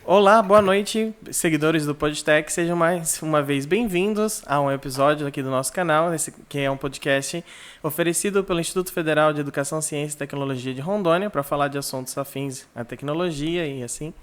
Olá, boa noite, seguidores do PodTech, sejam mais uma vez bem-vindos a um episódio aqui do nosso canal, esse que é um podcast oferecido pelo Instituto Federal de Educação, Ciência e Tecnologia de Rondônia para falar de assuntos afins à tecnologia e assim.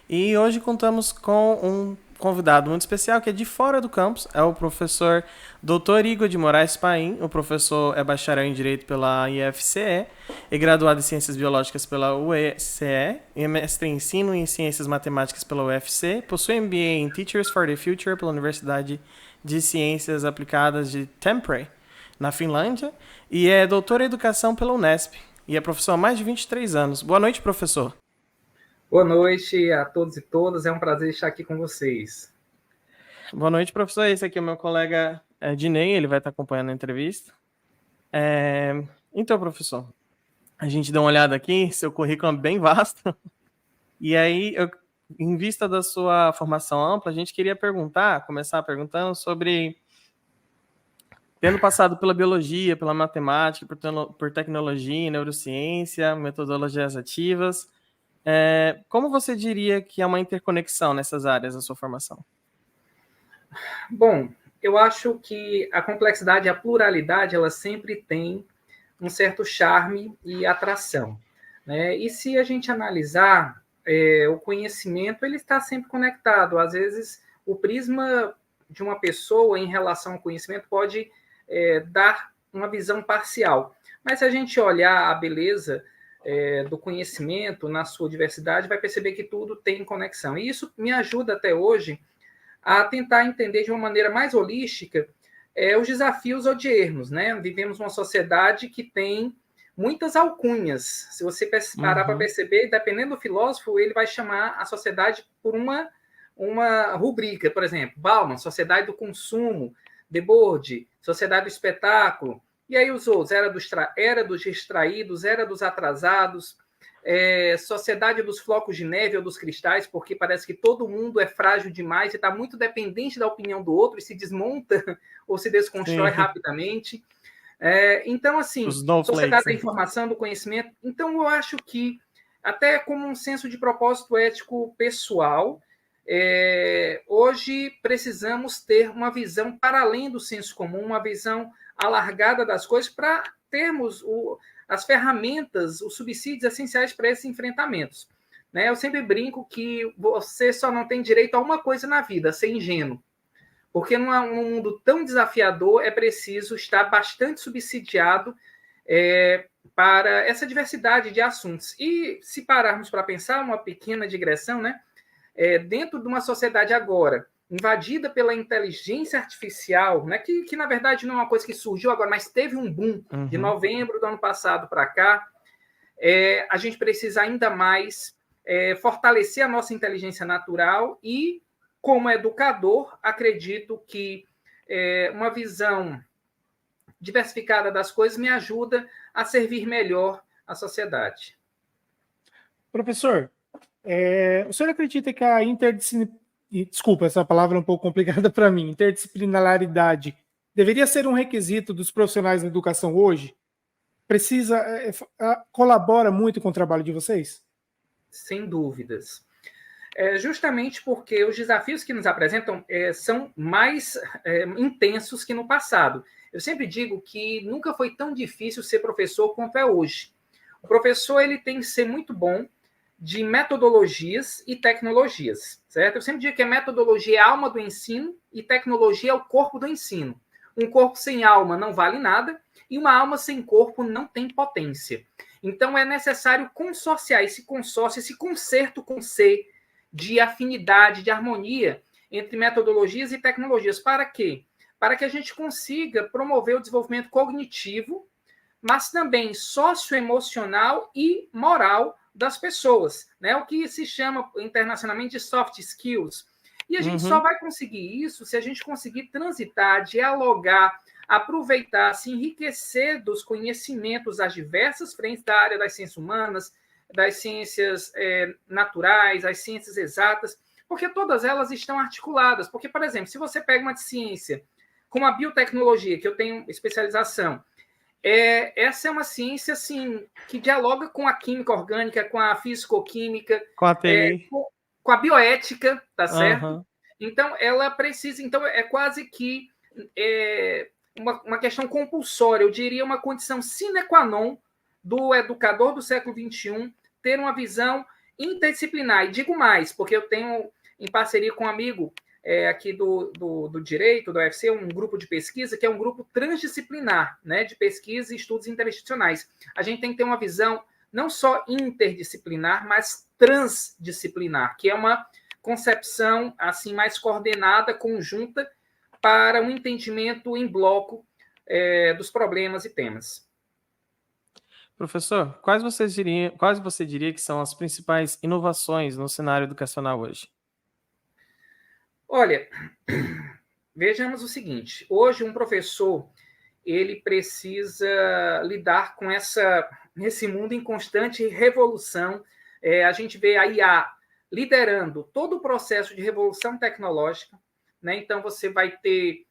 E hoje contamos com um convidado muito especial que é de fora do campus, é o professor Dr. Igor de Moraes Paim. O professor é bacharel em Direito pela IFCE e graduado em Ciências Biológicas pela UECE e mestre em Ensino em Ciências Matemáticas pela UFC. Possui MBA em Teachers for the Future pela Universidade de Ciências Aplicadas de Tampere, na Finlândia, e é doutor em Educação pela Unesp e é professor há mais de 23 anos. Boa noite, professor. Boa noite a todos e todas, é um prazer estar aqui com vocês. Boa noite, professor. Esse aqui é o meu colega Dinei, ele vai estar acompanhando a entrevista. Então, professor, a gente deu uma olhada aqui, seu currículo é bem vasto, e aí, em vista da sua formação ampla, a gente queria começar perguntando sobre, tendo passado pela biologia, pela matemática, por tecnologia, neurociência, metodologias ativas, como você diria que é uma interconexão nessas áreas da sua formação? Bom, eu acho que a complexidade, a pluralidade, ela sempre tem um certo charme e atração, né? E se a gente analisar o conhecimento, ele está sempre conectado. Às vezes, o prisma de uma pessoa em relação ao conhecimento pode dar uma visão parcial. Mas se a gente olhar a beleza do conhecimento na sua diversidade, vai perceber que tudo tem conexão. E isso me ajuda até hoje a tentar entender de uma maneira mais holística os desafios odiernos, né? Vivemos uma sociedade que tem muitas alcunhas. Se você parar para perceber, dependendo do filósofo, ele vai chamar a sociedade por uma rubrica, por exemplo, Bauman, sociedade do consumo, Debord, sociedade do espetáculo, e aí os outros, era dos distraídos, era dos atrasados, sociedade dos flocos de neve ou dos cristais, porque parece que todo mundo é frágil demais e está muito dependente da opinião do outro e se desmonta ou se desconstrói rapidamente. Então, assim, sociedade da informação, do conhecimento. Então, eu acho que, até como um senso de propósito ético pessoal, hoje precisamos ter uma visão para além do senso comum, uma visão alargada das coisas para termos as ferramentas, os subsídios essenciais para esses enfrentamentos. Né? Eu sempre brinco que você só não tem direito a uma coisa na vida, ser ingênuo. Porque num mundo tão desafiador é preciso estar bastante subsidiado para essa diversidade de assuntos. E se pararmos para pensar, uma pequena digressão, né? Dentro de uma sociedade agora invadida pela inteligência artificial, né, que na verdade não é uma coisa que surgiu agora, mas teve um boom de novembro do ano passado para cá, a gente precisa ainda mais fortalecer a nossa inteligência natural e, como educador, acredito que uma visão diversificada das coisas me ajuda a servir melhor a sociedade. Professor, o senhor acredita que a desculpa, essa palavra é um pouco complicada para mim, interdisciplinaridade, deveria ser um requisito dos profissionais da educação hoje? Colabora muito com o trabalho de vocês? Sem dúvidas. Justamente porque os desafios que nos apresentam são mais intensos que no passado. Eu sempre digo que nunca foi tão difícil ser professor quanto é hoje. O professor ele tem que ser muito bom de metodologias e tecnologias, certo? Eu sempre digo que a metodologia é a alma do ensino e tecnologia é o corpo do ensino. Um corpo sem alma não vale nada e uma alma sem corpo não tem potência. Então, é necessário consorciar esse consórcio, esse concerto com C de afinidade, de harmonia entre metodologias e tecnologias. Para quê? Para que a gente consiga promover o desenvolvimento cognitivo, mas também socioemocional e moral das pessoas, né? O que se chama internacionalmente de soft skills. E a gente só vai conseguir isso se a gente conseguir transitar, dialogar, aproveitar, se enriquecer dos conhecimentos das diversas frentes da área das ciências humanas, das ciências naturais, as ciências exatas, porque todas elas estão articuladas. Porque, por exemplo, se você pega uma ciência como a biotecnologia, que eu tenho especialização, essa é uma ciência assim, que dialoga com a química orgânica, com a físico-química, Com a TI. com a bioética, tá certo? Aham. Então, ela precisa. Então, é quase que uma questão compulsória, eu diria uma condição sine qua non do educador do século XXI ter uma visão interdisciplinar. E digo mais, porque eu tenho, em parceria com um amigo aqui do Direito, do UFC, um grupo de pesquisa, que é um grupo transdisciplinar, né, de pesquisa e estudos interinstitucionais. A gente tem que ter uma visão não só interdisciplinar, mas transdisciplinar, que é uma concepção assim mais coordenada, conjunta, para um entendimento em bloco dos problemas e temas. Professor, quais você diria que são as principais inovações no cenário educacional hoje? Olha, vejamos o seguinte, hoje um professor ele precisa lidar com esse mundo em constante revolução. A gente vê a IA liderando todo o processo de revolução tecnológica, né? Então você vai ter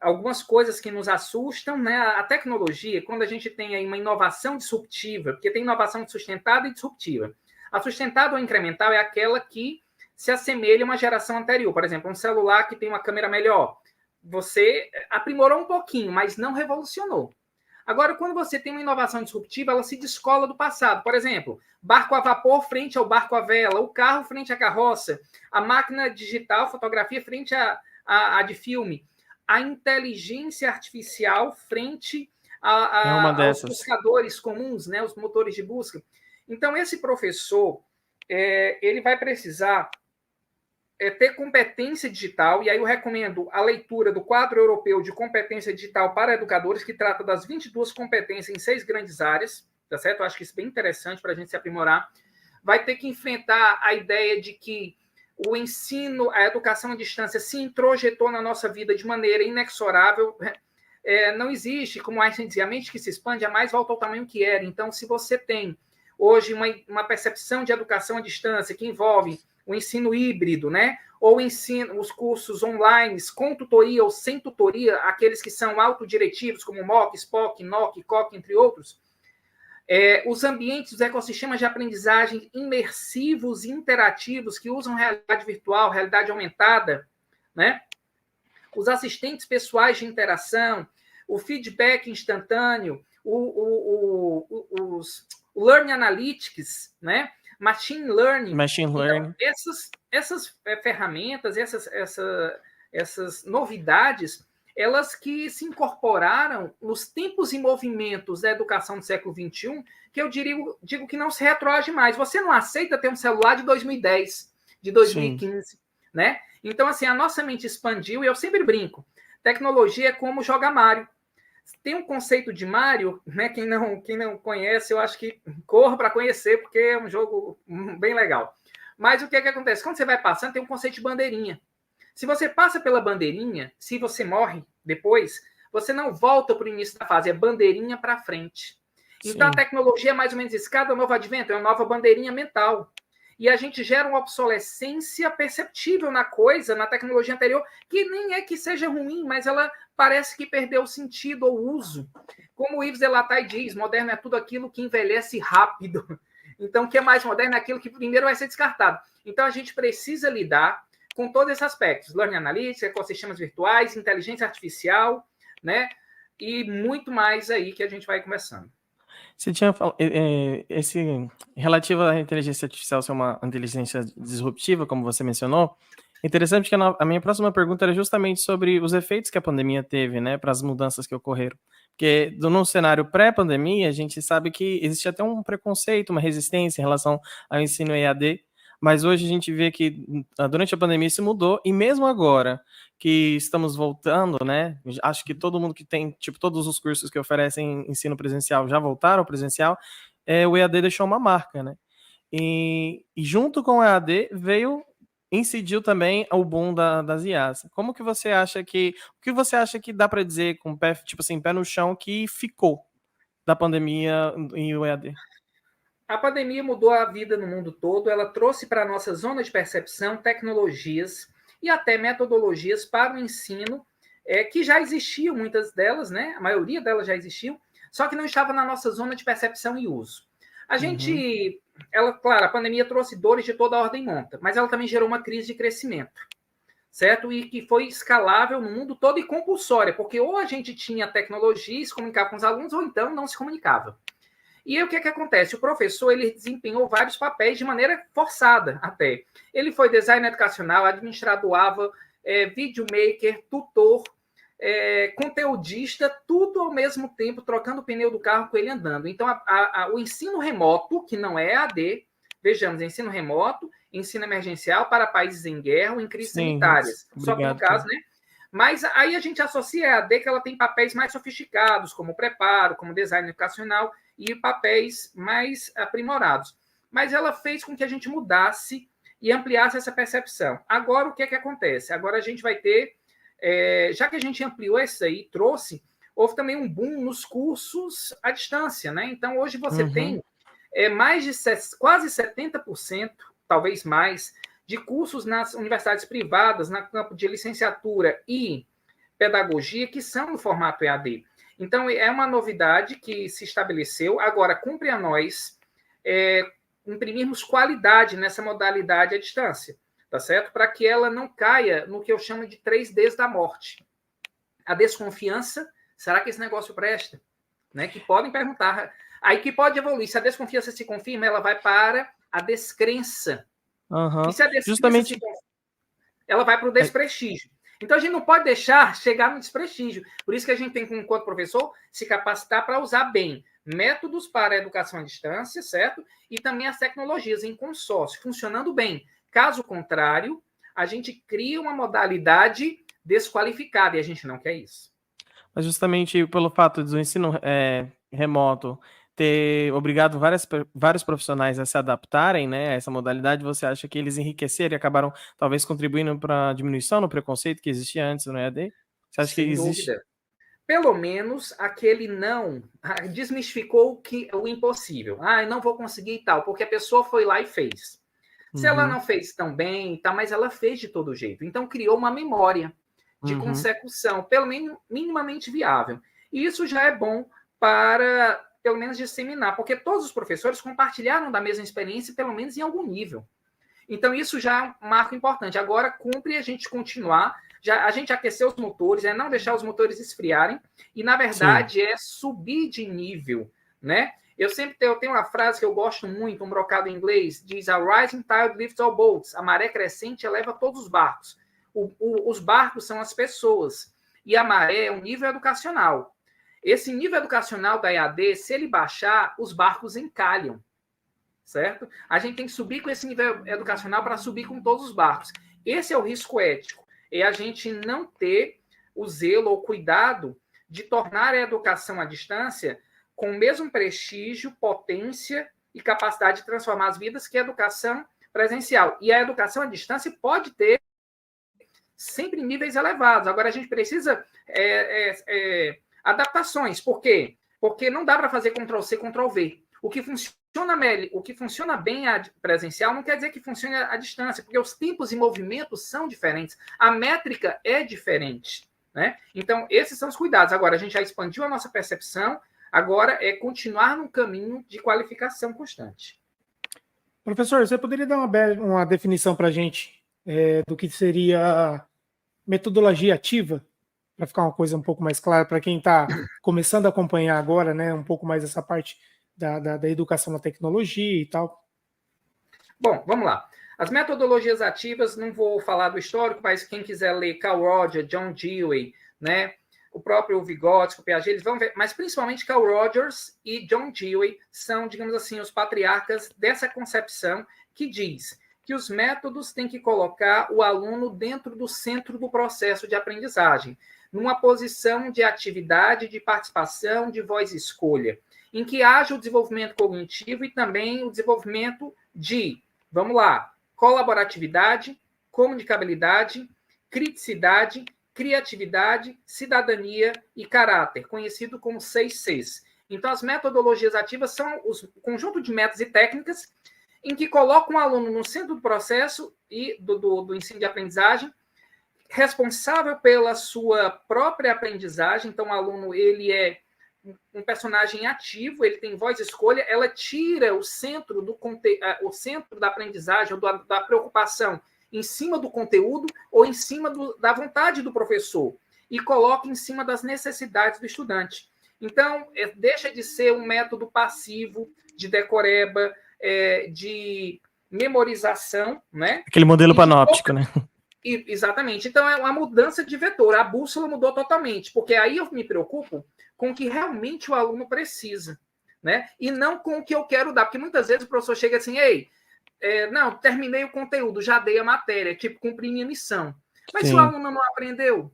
algumas coisas que nos assustam, né? A tecnologia, quando a gente tem aí uma inovação disruptiva, porque tem inovação sustentada e disruptiva. A sustentada ou incremental é aquela que se assemelha a uma geração anterior. Por exemplo, um celular que tem uma câmera melhor. Você aprimorou um pouquinho, mas não revolucionou. Agora, quando você tem uma inovação disruptiva, ela se descola do passado. Por exemplo, barco a vapor frente ao barco a vela, o carro frente à carroça, a máquina digital, fotografia frente à de filme, a inteligência artificial frente aos buscadores comuns, né, os motores de busca. Então, esse professor, ele vai precisar ter competência digital, e aí eu recomendo a leitura do Quadro Europeu de Competência Digital para Educadores, que trata das 22 competências em 6 grandes áreas, tá certo? Eu acho que isso é bem interessante para a gente se aprimorar. Vai ter que enfrentar a ideia de que o ensino, a educação à distância se introjetou na nossa vida de maneira inexorável. Não existe, como Einstein dizia, a mente que se expande jamais volta ao tamanho que era. Então, se você tem hoje uma percepção de educação à distância que envolve o ensino híbrido, né? Ou os cursos online, com tutoria ou sem tutoria, aqueles que são autodiretivos, como MOOC, SPOC, NOC, COC, entre outros. Os ambientes, os ecossistemas de aprendizagem imersivos e interativos que usam realidade virtual, realidade aumentada, né? Os assistentes pessoais de interação, o feedback instantâneo, os Learning Analytics, né? Machine Learning. Então, essas ferramentas, essas novidades, elas que se incorporaram nos tempos e movimentos da educação do século XXI, que eu digo que não se retroage mais. Você não aceita ter um celular de 2010, de 2015, sim, né? Então, assim, a nossa mente expandiu, e eu sempre brinco, tecnologia é como jogar Mario. Tem um conceito de Mario, né? Quem não conhece, eu acho que corra para conhecer, porque é um jogo bem legal. Mas o que acontece? Quando você vai passando, tem um conceito de bandeirinha. Se você passa pela bandeirinha, se você morre depois, você não volta para o início da fase, é bandeirinha para frente. Então, sim, a tecnologia é mais ou menos isso. Cada novo advento é uma nova bandeirinha mental. E a gente gera uma obsolescência perceptível na coisa, na tecnologia anterior, que nem é que seja ruim, mas ela parece que perdeu o sentido ou uso. Como o Yves Delataille diz, moderno é tudo aquilo que envelhece rápido. Então, o que é mais moderno é aquilo que primeiro vai ser descartado. Então, a gente precisa lidar com todos esses aspectos. Learning Analytics, ecossistemas virtuais, inteligência artificial, né? E muito mais aí que a gente vai conversando. Você tinha falado, relativo à inteligência artificial ser uma inteligência disruptiva, como você mencionou, interessante que a minha próxima pergunta era justamente sobre os efeitos que a pandemia teve, né, para as mudanças que ocorreram. Porque no cenário pré-pandemia, a gente sabe que existe até um preconceito, uma resistência em relação ao ensino EAD, mas hoje a gente vê que durante a pandemia isso mudou, e mesmo agora que estamos voltando, né, acho que todo mundo que tem, tipo, todos os cursos que oferecem ensino presencial já voltaram ao presencial, o EAD deixou uma marca, né, e junto com o EAD incidiu também o boom das IAs. Como que você acha que, o que você acha que dá para dizer com pé, tipo assim, pé no chão, que ficou da pandemia e o EAD? A pandemia mudou a vida no mundo todo, ela trouxe para a nossa zona de percepção tecnologias e até metodologias para o ensino que já existiam, muitas delas, né? A maioria delas já existiam, só que não estava na nossa zona de percepção e uso. A gente, claro, a pandemia trouxe dores de toda a ordem e monta, mas ela também gerou uma crise de crescimento, certo? E que foi escalável no mundo todo e compulsória, porque ou a gente tinha tecnologia e se comunicava com os alunos, ou então não se comunicava. E aí o que acontece? O professor ele desempenhou vários papéis de maneira forçada até. Ele foi designer educacional, administrador AVA, videomaker, tutor, conteudista, tudo ao mesmo tempo, trocando o pneu do carro com ele andando. Então, o ensino remoto, que não é EAD, vejamos, ensino remoto, ensino emergencial para países em guerra ou em crises sanitárias. Obrigado, só que no caso, né? Mas aí a gente associa a EAD que ela tem papéis mais sofisticados, como preparo, como design educacional, e papéis mais aprimorados. Mas ela fez com que a gente mudasse e ampliasse essa percepção. Agora, o que acontece? Agora a gente vai ter, já que a gente ampliou isso aí, trouxe, houve também um boom nos cursos à distância, né? Então, hoje você tem mais de quase 70%, talvez mais, de cursos nas universidades privadas, no campo de licenciatura e pedagogia, que são no formato EAD. Então, é uma novidade que se estabeleceu. Agora, cumpre a nós imprimirmos qualidade nessa modalidade à distância, tá certo? Para que ela não caia no que eu chamo de 3Ds da morte. A desconfiança, será que esse negócio presta? Né? Que podem perguntar. Aí que pode evoluir. Se a desconfiança se confirma, ela vai para a descrença. E se a descrença Justamente se confirma, ela vai para o desprestígio. Então, a gente não pode deixar chegar no desprestígio. Por isso que a gente tem, enquanto professor, se capacitar para usar bem métodos para a educação à distância, certo? E também as tecnologias em consórcio, funcionando bem. Caso contrário, a gente cria uma modalidade desqualificada e a gente não quer isso. Mas justamente pelo fato do ensino remoto ter obrigado vários profissionais a se adaptarem, né, a essa modalidade, você acha que eles enriqueceram e acabaram talvez contribuindo para a diminuição no preconceito que existia antes no EAD? Você acha Sem que existe? dúvida. Pelo menos aquele não desmistificou o impossível. Eu não vou conseguir e tal, porque a pessoa foi lá e fez. Se ela não fez tão bem, tá, mas ela fez de todo jeito. Então criou uma memória de consecução, pelo menos minimamente viável. E isso já é bom para, pelo menos, disseminar, porque todos os professores compartilharam da mesma experiência, pelo menos em algum nível. Então, isso já é um marco importante. Agora, cumpre a gente continuar, a gente aquecer os motores, não deixar os motores esfriarem, e, na verdade, é subir de nível, né? Eu tenho uma frase que eu gosto muito, um brocado em inglês, diz: a rising tide lifts all boats. A maré crescente eleva todos os barcos. Os barcos são as pessoas, e a maré é um nível educacional. Esse nível educacional da EAD, se ele baixar, os barcos encalham, certo? A gente tem que subir com esse nível educacional para subir com todos os barcos. Esse é o risco ético, é a gente não ter o zelo ou cuidado de tornar a educação à distância com o mesmo prestígio, potência e capacidade de transformar as vidas que a educação presencial. E a educação à distância pode ter sempre níveis elevados. Agora, a gente precisa adaptações. Por quê? Porque não dá para fazer Ctrl-C, Ctrl-V. O que funciona bem a presencial não quer dizer que funcione à distância, porque os tempos e movimentos são diferentes. A métrica é diferente, né? Então, esses são os cuidados. Agora, a gente já expandiu a nossa percepção, agora é continuar no caminho de qualificação constante. Professor, você poderia dar uma definição para a gente do que seria metodologia ativa? Para ficar uma coisa um pouco mais clara para quem está começando a acompanhar agora, né, um pouco mais essa parte da educação na tecnologia e tal. Bom, vamos lá. As metodologias ativas, não vou falar do histórico, mas quem quiser ler Carl Rogers, John Dewey, né, o próprio Vygotsky, o Piaget, eles vão ver, mas principalmente Carl Rogers e John Dewey são, digamos assim, os patriarcas dessa concepção que diz que os métodos têm que colocar o aluno dentro do centro do processo de aprendizagem, numa posição de atividade, de participação, de voz e escolha, em que haja o desenvolvimento cognitivo e também o desenvolvimento de, vamos lá, colaboratividade, comunicabilidade, criticidade, criatividade, cidadania e caráter, conhecido como 6 Cs. Então, as metodologias ativas são o conjunto de métodos e técnicas em que colocam o aluno no centro do processo e do ensino de aprendizagem, responsável pela sua própria aprendizagem. Então, o aluno ele é um personagem ativo, ele tem voz e escolha, ela tira o centro o centro da aprendizagem, ou da preocupação em cima do conteúdo ou em cima da vontade do professor e coloca em cima das necessidades do estudante. Então, deixa de ser um método passivo de decoreba, de memorização, né? Aquele modelo panóptico, né? Exatamente. Então, é uma mudança de vetor. A bússola mudou totalmente, porque aí eu me preocupo com o que realmente o aluno precisa, né? E não com o que eu quero dar, porque muitas vezes o professor chega assim, ei, não, terminei o conteúdo, já dei a matéria, tipo, cumpri minha missão. Mas Sim. se o aluno não aprendeu?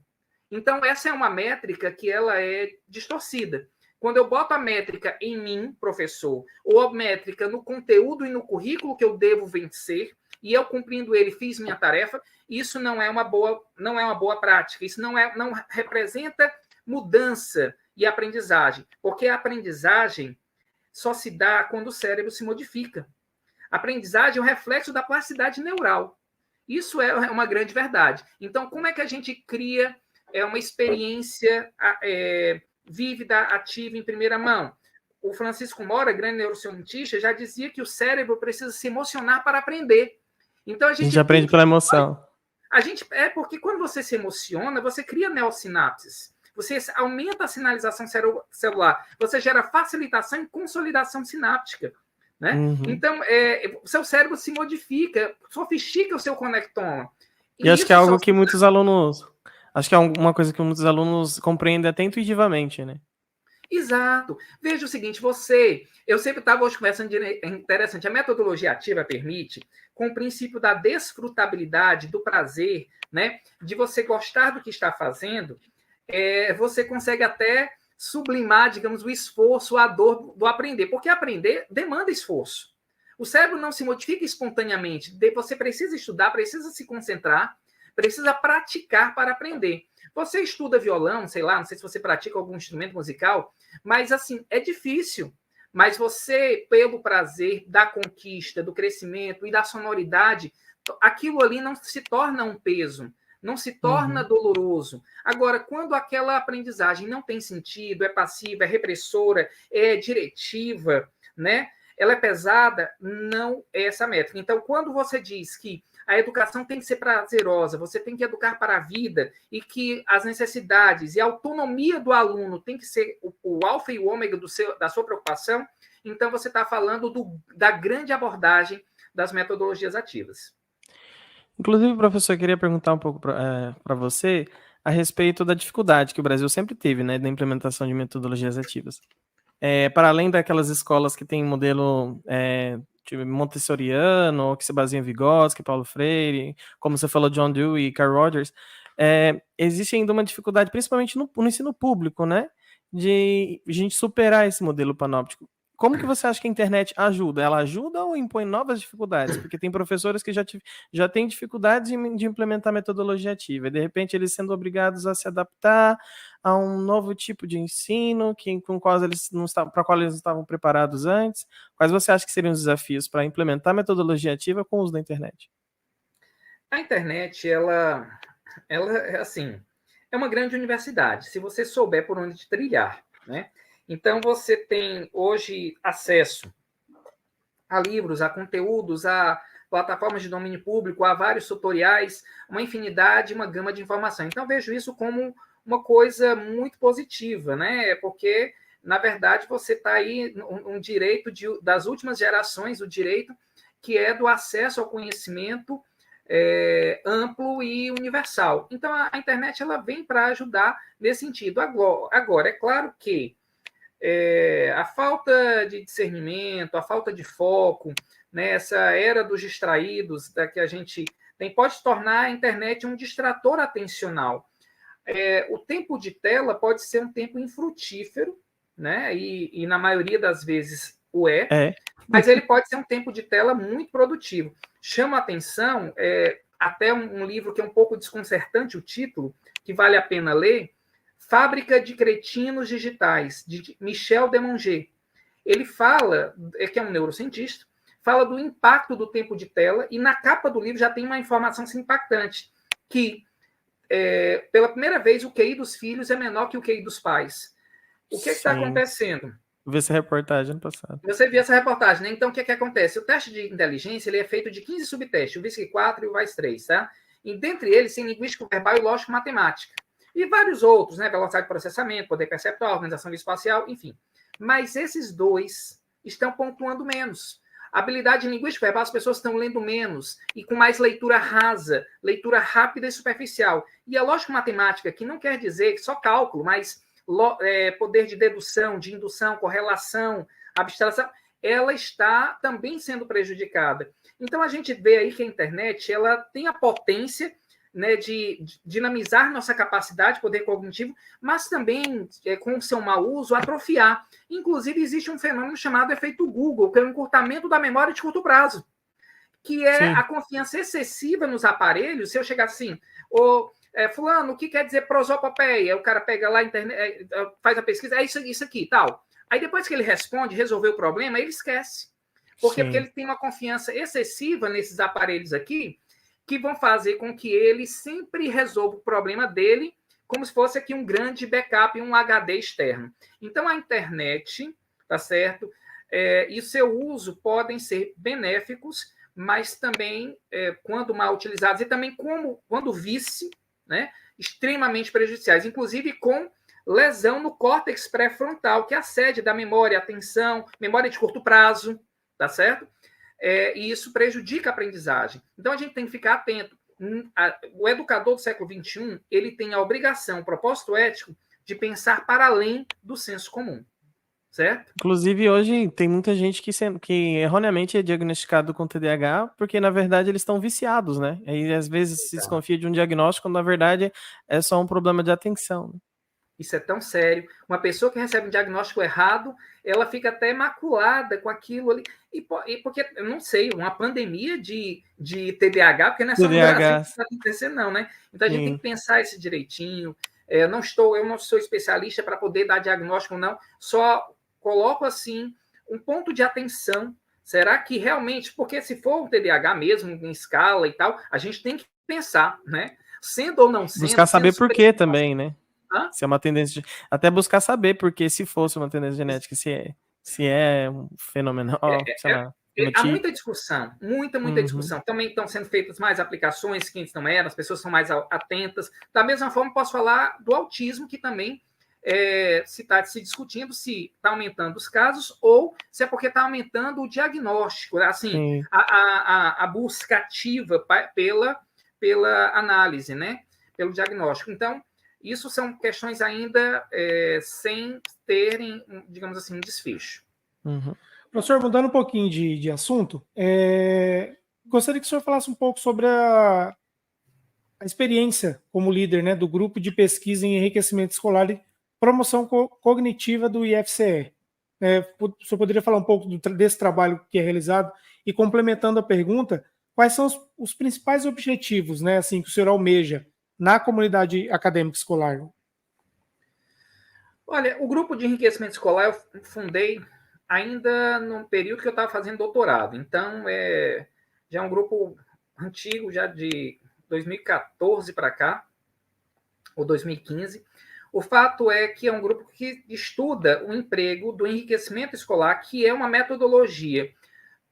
Então, essa é uma métrica que ela é distorcida. Quando eu boto a métrica em mim, professor, ou a métrica no conteúdo e no currículo que eu devo vencer, e eu cumprindo ele fiz minha tarefa, isso não é uma boa prática, isso não representa mudança e aprendizagem, porque a aprendizagem só se dá quando o cérebro se modifica. A aprendizagem é um reflexo da plasticidade neural. Isso é uma grande verdade. Então, como é que a gente cria uma experiência vívida, ativa, em primeira mão? O Francisco Mora, grande neurocientista, já dizia que o cérebro precisa se emocionar para aprender. Então, a gente aprende pela emoção. Porque quando você se emociona, você cria neossinapses. Você aumenta a sinalização celular. Você gera facilitação e consolidação sináptica. Né? Uhum. Então, o seu cérebro se modifica, sofistica o seu conectoma. E acho que é algo que muitos alunos... Acho que é uma coisa que muitos alunos compreendem até intuitivamente, né? Exato. Veja o seguinte, eu sempre estava hoje conversando, interessante, a metodologia ativa permite, com o princípio da desfrutabilidade, do prazer, né, de você gostar do que está fazendo, você consegue até sublimar, digamos, o esforço, a dor do aprender, porque aprender demanda esforço. O cérebro não se modifica espontaneamente, você precisa estudar, precisa se concentrar, precisa praticar para aprender. Você estuda violão, sei lá, não sei se você pratica algum instrumento musical, mas assim, é difícil. Mas você, pelo prazer da conquista, do crescimento e da sonoridade, aquilo ali não se torna um peso, não se torna doloroso. Agora, quando aquela aprendizagem não tem sentido, é passiva, é repressora, é diretiva, né? Ela é pesada, não é essa métrica. Então, quando você diz que a educação tem que ser prazerosa, você tem que educar para a vida e que as necessidades e a autonomia do aluno tem que ser o alfa e o ômega da sua preocupação, então você está falando da grande abordagem das metodologias ativas. Inclusive, professor, eu queria perguntar um pouco para você a respeito da dificuldade que o Brasil sempre teve, né, na implementação de metodologias ativas. Para além daquelas escolas que têm modelo tipo montessoriano, ou que se baseia em Vygotsky, Paulo Freire, como você falou, John Dewey e Carl Rogers, existe ainda uma dificuldade, principalmente no ensino público, né, de a gente superar esse modelo panóptico. Como que você acha que a internet ajuda? Ela ajuda ou impõe novas dificuldades? Porque tem professores que já têm dificuldades de implementar metodologia ativa. E, de repente, eles sendo obrigados a se adaptar a um novo tipo de ensino para o qual eles não estavam preparados antes. Quais você acha que seriam os desafios para implementar metodologia ativa com o uso da internet? A internet, ela assim, é uma grande universidade, se você souber por onde trilhar, né? Então, você tem hoje acesso a livros, a conteúdos, a plataformas de domínio público, a vários tutoriais, uma infinidade, uma gama de informação. Então, vejo isso como uma coisa muito positiva, né? Porque, na verdade, você está aí um direito das últimas gerações, o direito que é do acesso ao conhecimento amplo e universal. Então, a internet ela vem para ajudar nesse sentido. Agora, é claro que a falta de discernimento, a falta de foco, né, essa era dos distraídos da que a gente tem, pode tornar a internet um distrator atencional. O tempo de tela pode ser um tempo infrutífero, né, e na maioria das vezes o mas ele pode ser um tempo de tela muito produtivo. Chama a atenção, até um livro que é um pouco desconcertante, o título, que vale a pena ler, Fábrica de Cretinos Digitais, de Michel Demonget. Ele fala, que é um neurocientista, fala do impacto do tempo de tela, e na capa do livro já tem uma informação assim, impactante, que pela primeira vez o QI dos filhos é menor que o QI dos pais. O que está acontecendo? Vi essa reportagem ano passado. Você viu essa reportagem, né? Então, o que acontece? O teste de inteligência ele é feito de 15 subtestes, o VISC 4 e o VAIS 3, tá? E dentre eles tem linguístico verbal e lógico matemática. E vários outros, né? Velocidade de processamento, poder perceptual, organização espacial, enfim. Mas esses dois estão pontuando menos. A habilidade linguística verbal, as pessoas estão lendo menos e com mais leitura rasa, leitura rápida e superficial. E a lógica matemática, que não quer dizer só cálculo, mas poder de dedução, de indução, correlação, abstração, ela está também sendo prejudicada. Então, a gente vê aí que a internet ela tem a potência, né, de dinamizar nossa capacidade, poder cognitivo, mas também, com o seu mau uso, atrofiar. Inclusive, existe um fenômeno chamado efeito Google, que é o encurtamento da memória de curto prazo, que é a confiança excessiva nos aparelhos. Se eu chegar assim, fulano, o que quer dizer prosopopeia? O cara pega lá, faz a pesquisa, é isso aqui, tal. Aí, depois que ele responde, resolveu o problema, ele esquece. Por quê? Porque ele tem uma confiança excessiva nesses aparelhos aqui, que vão fazer com que ele sempre resolva o problema dele como se fosse aqui um grande backup, um HD externo. Então, a internet, tá certo? E o seu uso podem ser benéficos, mas também, quando mal utilizados, e também quando vice, né, extremamente prejudiciais, inclusive com lesão no córtex pré-frontal, que é a sede da memória, atenção, memória de curto prazo, tá certo? E isso prejudica a aprendizagem. Então, a gente tem que ficar atento. O educador do século XXI, ele tem a obrigação, o propósito ético, de pensar para além do senso comum, certo? Inclusive, hoje tem muita gente que erroneamente é diagnosticado com TDAH, porque, na verdade, eles estão viciados, né? Aí, às vezes, se desconfia de um diagnóstico, quando, na verdade, é só um problema de atenção, né? Isso é tão sério. Uma pessoa que recebe um diagnóstico errado, ela fica até maculada com aquilo ali. E porque, eu não sei, uma pandemia de TDAH, porque não é só no Brasil que está acontecendo, não, né? Então, a gente tem que pensar isso direitinho. Eu não sou especialista para poder dar diagnóstico, não. Só coloco, assim, um ponto de atenção. Será que realmente... Porque se for um TDAH mesmo, em escala e tal, a gente tem que pensar, né? Sendo ou não sendo... Buscar saber por quê também, né? Se é uma tendência... Até buscar saber porque se fosse uma tendência genética, se é um fenomenal, sei lá. Há muita discussão, muita discussão. Também estão sendo feitas mais aplicações que antes não eram, as pessoas são mais atentas. Da mesma forma, posso falar do autismo, que também se está se discutindo se está aumentando os casos ou se é porque está aumentando o diagnóstico, assim, a busca ativa pela análise, né? Pelo diagnóstico. Então, isso são questões ainda sem terem, digamos assim, um desfecho. Uhum. Professor, mudando um pouquinho de assunto, gostaria que o senhor falasse um pouco sobre a experiência como líder, né, do grupo de pesquisa em enriquecimento escolar e promoção cognitiva do IFCE. O senhor poderia falar um pouco desse trabalho que é realizado e, complementando a pergunta, quais são os principais objetivos, né, assim, que o senhor almeja na comunidade acadêmica escolar? Olha, o grupo de enriquecimento escolar eu fundei ainda no período que eu estava fazendo doutorado. Então, já é um grupo antigo, já de 2014 para cá, ou 2015. O fato é que é um grupo que estuda o emprego do enriquecimento escolar, que é uma metodologia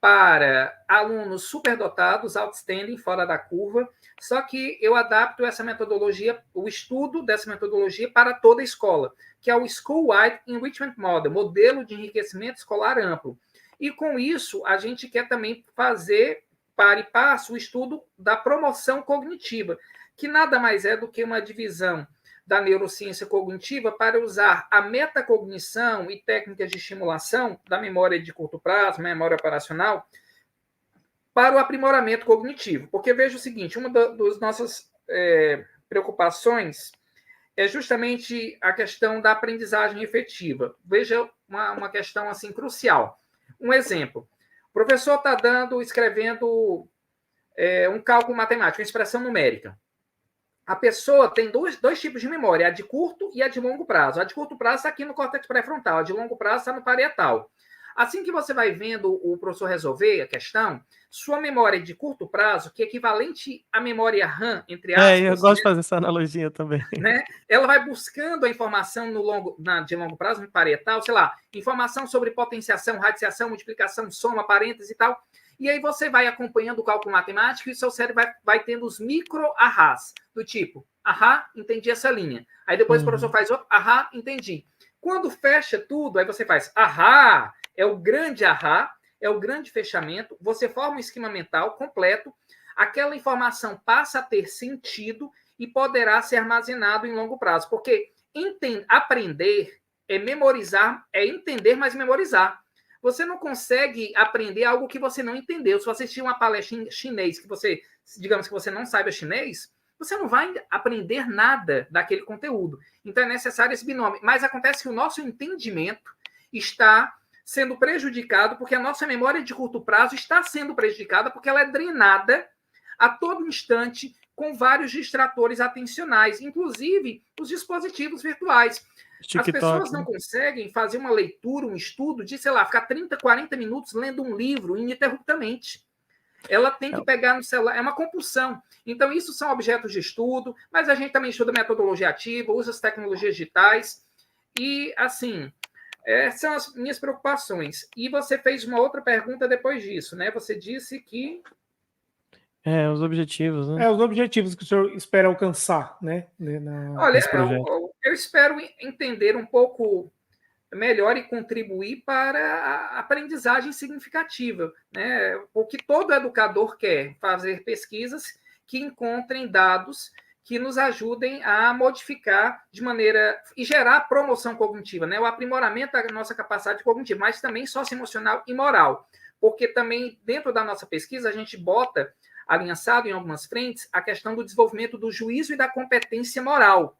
para alunos superdotados, outstanding, fora da curva, só que eu adapto essa metodologia, o estudo dessa metodologia para toda a escola, que é o School-Wide Enrichment Model, modelo de enriquecimento escolar amplo. E com isso, a gente quer também fazer, para e passo, o estudo da promoção cognitiva, que nada mais é do que uma divisão da neurociência cognitiva para usar a metacognição e técnicas de estimulação da memória de curto prazo, memória operacional, para o aprimoramento cognitivo. Porque veja o seguinte, uma das nossas preocupações é justamente a questão da aprendizagem efetiva. Veja uma questão assim crucial. Um exemplo, o professor está escrevendo um cálculo matemático, uma expressão numérica. a pessoa tem dois tipos de memória, a de curto e a de longo prazo. A de curto prazo está aqui no córtex pré-frontal, a de longo prazo está no parietal. Assim que você vai vendo o professor resolver a questão, sua memória de curto prazo, que é equivalente à memória RAM, entre aspas... eu gosto de fazer essa analogia também. Né? Ela vai buscando a informação de longo prazo, no parietal, sei lá, informação sobre potenciação, radiciação, multiplicação, soma, parênteses e tal. E aí você vai acompanhando o cálculo matemático e o seu cérebro vai tendo os micro-ahás, do tipo, ahá, entendi essa linha. Aí depois o professor faz outro, ahá, entendi. Quando fecha tudo, aí você faz, ahá, é o grande ahá, é o grande fechamento, você forma um esquema mental completo, aquela informação passa a ter sentido e poderá ser armazenado em longo prazo. Porque aprender é memorizar, é entender, mas memorizar. Você não consegue aprender algo que você não entendeu. Se você assistir uma palestra em chinês, que você, digamos que você não saiba chinês, você não vai aprender nada daquele conteúdo. Então é necessário esse binômio. Mas acontece que o nosso entendimento está sendo prejudicado porque a nossa memória de curto prazo está sendo prejudicada porque ela é drenada a todo instante com vários distratores atencionais, inclusive os dispositivos virtuais. TikTok. As pessoas não conseguem fazer uma leitura, um estudo de, sei lá, ficar 30, 40 minutos lendo um livro ininterruptamente. Ela tem que pegar no celular, é uma compulsão. Então, isso são objetos de estudo, mas a gente também estuda metodologia ativa, usa as tecnologias digitais, e, assim, essas são as minhas preocupações. E você fez uma outra pergunta depois disso, né? Você disse que... os objetivos, né? Os objetivos que o senhor espera alcançar, né? Olha, eu espero entender um pouco melhor e contribuir para a aprendizagem significativa, né? O que todo educador quer, fazer pesquisas que encontrem dados que nos ajudem a modificar de maneira e gerar promoção cognitiva, né? O aprimoramento da nossa capacidade cognitiva, mas também socioemocional e moral, porque também dentro da nossa pesquisa a gente bota aliançado em algumas frentes a questão do desenvolvimento do juízo e da competência moral,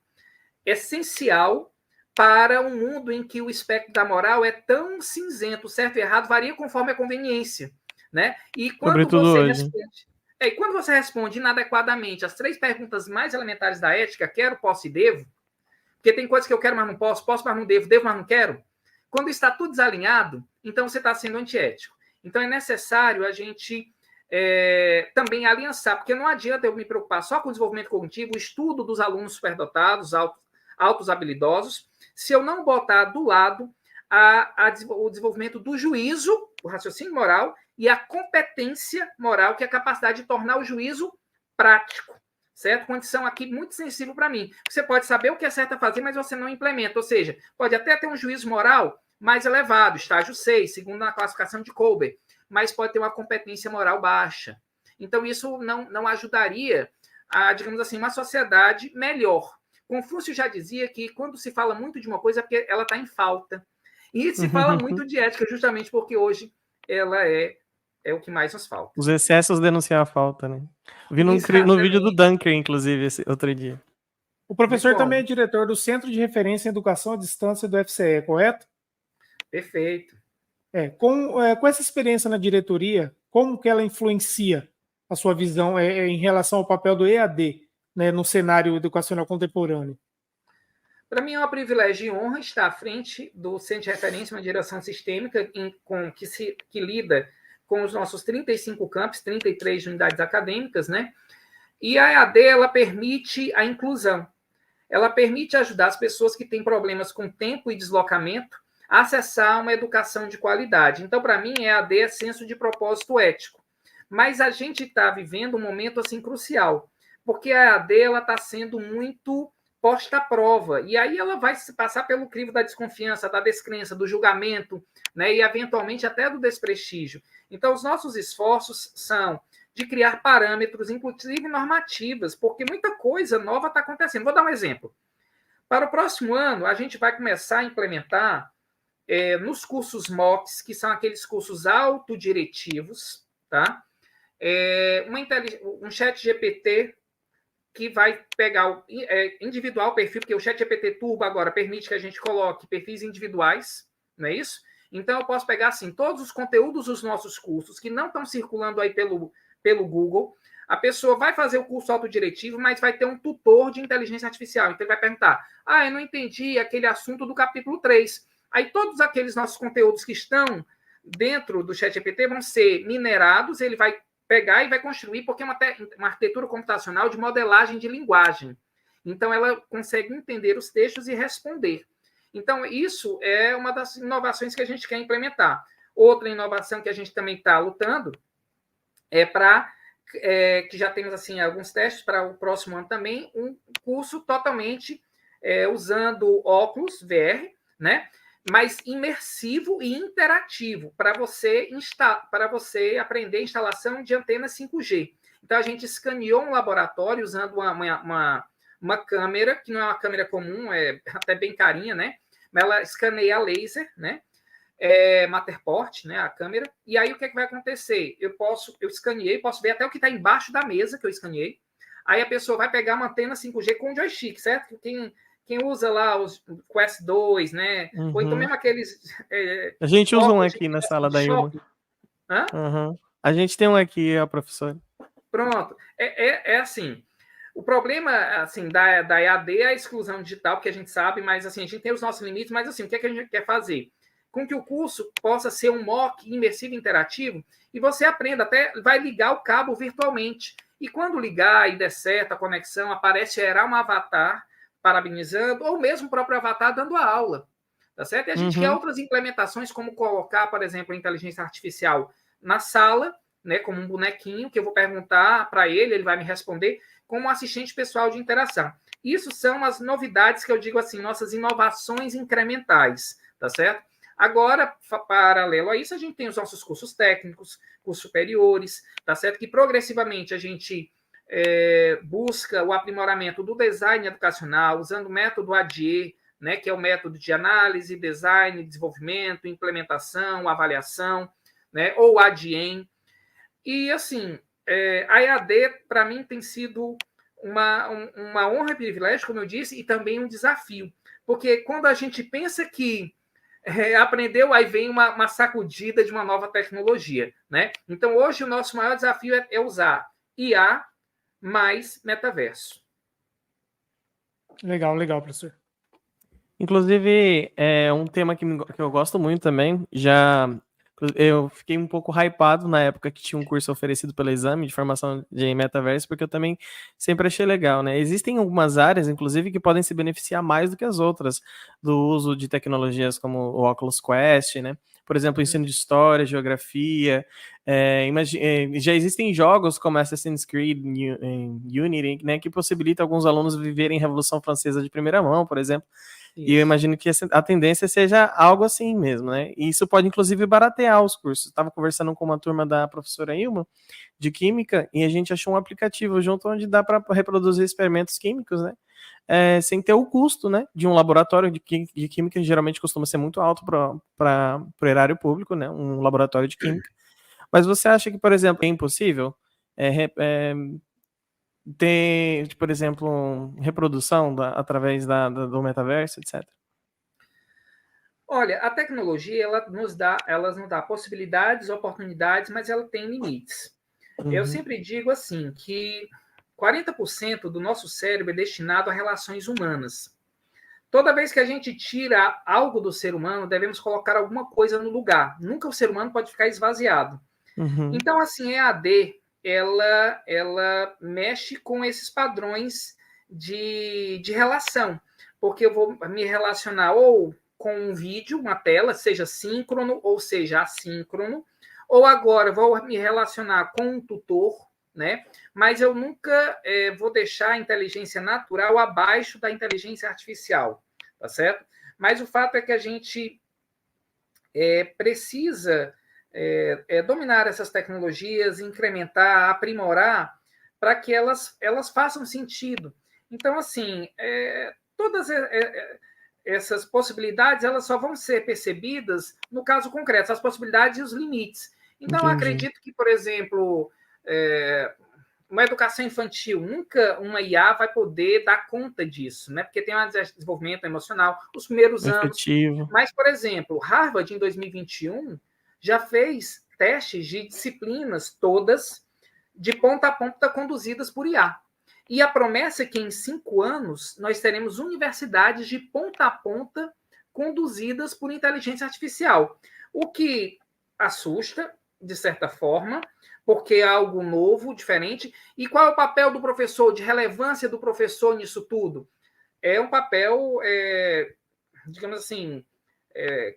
essencial para um mundo em que o espectro da moral é tão cinzento, certo e errado varia conforme a conveniência, né? E quando quando você responde inadequadamente as 3 perguntas mais elementares da ética, quero, posso e devo, porque tem coisas que eu quero, mas não posso, mas não devo, mas não quero. Quando está tudo desalinhado, então você está sendo antiético. Então é necessário a gente também aliançar, porque não adianta eu me preocupar só com o desenvolvimento cognitivo, o estudo dos alunos superdotados, altos habilidosos, se eu não botar do lado o desenvolvimento do juízo, o raciocínio moral, e a competência moral, que é a capacidade de tornar o juízo prático, certo? Condição aqui muito sensível para mim. Você pode saber o que é certo a fazer, mas você não implementa, ou seja, pode até ter um juízo moral mais elevado, estágio 6, segundo a classificação de Kolber, mas pode ter uma competência moral baixa. Então, isso não ajudaria a, digamos assim, uma sociedade melhor. Confúcio já dizia que quando se fala muito de uma coisa é porque ela está em falta. E se fala muito de ética justamente porque hoje ela é o que mais nos falta. Os excessos denunciam a falta, né? Vi no vídeo do Dunker, inclusive, esse outro dia. O professor também é diretor do Centro de Referência em Educação à Distância do FCE, correto? Perfeito. Com essa experiência na diretoria, como que ela influencia a sua visão em relação ao papel do EAD, né, no cenário educacional contemporâneo? Para mim é um privilégio e honra estar à frente do Centro de Referência, uma direção sistêmica que lida com os nossos 35 campos, 33 unidades acadêmicas, né? E a EAD, ela permite a inclusão. Ela permite ajudar as pessoas que têm problemas com tempo e deslocamento a acessar uma educação de qualidade. Então, para mim, EAD é senso de propósito ético. Mas a gente está vivendo um momento assim crucial, porque a EAD está sendo muito posta à prova, e aí ela vai se passar pelo crivo da desconfiança, da descrença, do julgamento, né, e eventualmente até do desprestígio. Então, os nossos esforços são de criar parâmetros, inclusive normativas, porque muita coisa nova está acontecendo. Vou dar um exemplo. Para o próximo ano, a gente vai começar a implementar nos cursos MOOCs, que são aqueles cursos autodiretivos, tá? Um chat GPT que vai pegar individual perfil, porque o chat GPT Turbo agora permite que a gente coloque perfis individuais, não é isso? Então, eu posso pegar, assim, todos os conteúdos dos nossos cursos que não estão circulando aí pelo Google, A pessoa vai fazer o curso autodiretivo, mas vai ter um tutor de inteligência artificial. Então, ele vai perguntar, eu não entendi aquele assunto do capítulo 3. Aí, todos aqueles nossos conteúdos que estão dentro do ChatGPT vão ser minerados, ele vai pegar e vai construir, porque é uma arquitetura computacional de modelagem de linguagem. Então, ela consegue entender os textos e responder. Então, isso é uma das inovações que a gente quer implementar. Outra inovação que a gente também está lutando é para, que já temos assim alguns testes para o próximo ano também, um curso totalmente usando óculos VR, né? Mas imersivo e interativo para você aprender a instalação de antenas 5G. Então, a gente escaneou um laboratório usando uma câmera, que não é uma câmera comum, é até bem carinha, né? Mas ela escaneia a laser, né? Matterport, né? A câmera. E aí, o que vai acontecer? Eu escaneei, posso ver até o que está embaixo da mesa que eu escaneei. Aí, a pessoa vai pegar uma antena 5G com joystick, certo? Quem usa lá os Quest 2, né? Uhum. Ou então mesmo aqueles... a gente usa um aqui na sala da Ilma. Hã? A gente tem um aqui, a professora. Pronto. Assim... O problema, assim, da EAD é a exclusão digital, porque a gente sabe, mas, assim, a gente tem os nossos limites, mas, assim, o que a gente quer fazer? Com que o curso possa ser um mock imersivo interativo e você aprenda, até vai ligar o cabo virtualmente. E quando ligar e der certo a conexão, aparecerá um avatar parabenizando, ou mesmo o próprio avatar dando a aula, tá certo? E a gente quer outras implementações, como colocar, por exemplo, a inteligência artificial na sala, né, como um bonequinho, que eu vou perguntar para ele vai me responder, como assistente pessoal de interação. Isso são as novidades que eu digo assim, nossas inovações incrementais, tá certo? Agora, paralelo a isso, a gente tem os nossos cursos técnicos, cursos superiores, tá certo? Que progressivamente a gente busca o aprimoramento do design educacional, usando o método ADIE, né, que é o método de análise, design, desenvolvimento, implementação, avaliação, né, ou ADIEM. E, assim, a EAD, para mim, tem sido uma honra e privilégio, como eu disse, e também um desafio. Porque quando a gente pensa que aprendeu, aí vem uma sacudida de uma nova tecnologia, né? Então, hoje, o nosso maior desafio é usar IA mais metaverso. Legal, professor. Inclusive, é um tema que eu gosto muito também, eu fiquei um pouco hypado na época que tinha um curso oferecido pelo Exame de formação de metaverso, porque eu também sempre achei legal, né? Existem algumas áreas, inclusive, que podem se beneficiar mais do que as outras do uso de tecnologias como o Oculus Quest, né? Por exemplo, ensino de história, geografia. Já existem jogos como Assassin's Creed em Unity, né, que possibilitam alguns alunos viverem a Revolução Francesa de primeira mão, por exemplo. E eu imagino que a tendência seja algo assim mesmo, né? E isso pode, inclusive, baratear os cursos. Estava conversando com uma turma da professora Ilma, de Química, e a gente achou um aplicativo junto onde dá para reproduzir experimentos químicos, né? Sem ter o custo, né? De um laboratório de Química, que geralmente costuma ser muito alto para o erário público, né? Um laboratório de Química. Mas você acha que, por exemplo, é impossível ter, por exemplo, reprodução através do metaverso, etc. Olha, a tecnologia ela nos dá possibilidades, oportunidades, mas ela tem limites. Eu sempre digo assim que 40% do nosso cérebro é destinado a relações humanas. Toda vez que a gente tira algo do ser humano, devemos colocar alguma coisa no lugar. Nunca o ser humano pode ficar esvaziado. Então, assim, a EAD, ela mexe com esses padrões de relação, porque eu vou me relacionar ou com um vídeo, uma tela, seja síncrono ou seja assíncrono, ou agora vou me relacionar com um tutor, né? Mas eu nunca vou deixar a inteligência natural abaixo da inteligência artificial, tá certo? Mas o fato é que a gente precisa dominar essas tecnologias, incrementar, aprimorar, para que elas façam sentido. Então, assim, todas essas possibilidades elas só vão ser percebidas no caso concreto, as possibilidades e os limites. Então, eu acredito que, por exemplo, uma educação infantil, nunca uma IA vai poder dar conta disso, né? Porque tem um desenvolvimento emocional, os primeiros anos. Mas, por exemplo, Harvard, em 2021, já fez testes de disciplinas todas de ponta a ponta conduzidas por IA. E a promessa é que em 5 anos nós teremos universidades de ponta a ponta conduzidas por inteligência artificial, o que assusta, de certa forma, porque é algo novo, diferente. E qual é o papel do professor, de relevância do professor nisso tudo? É um papel, digamos assim,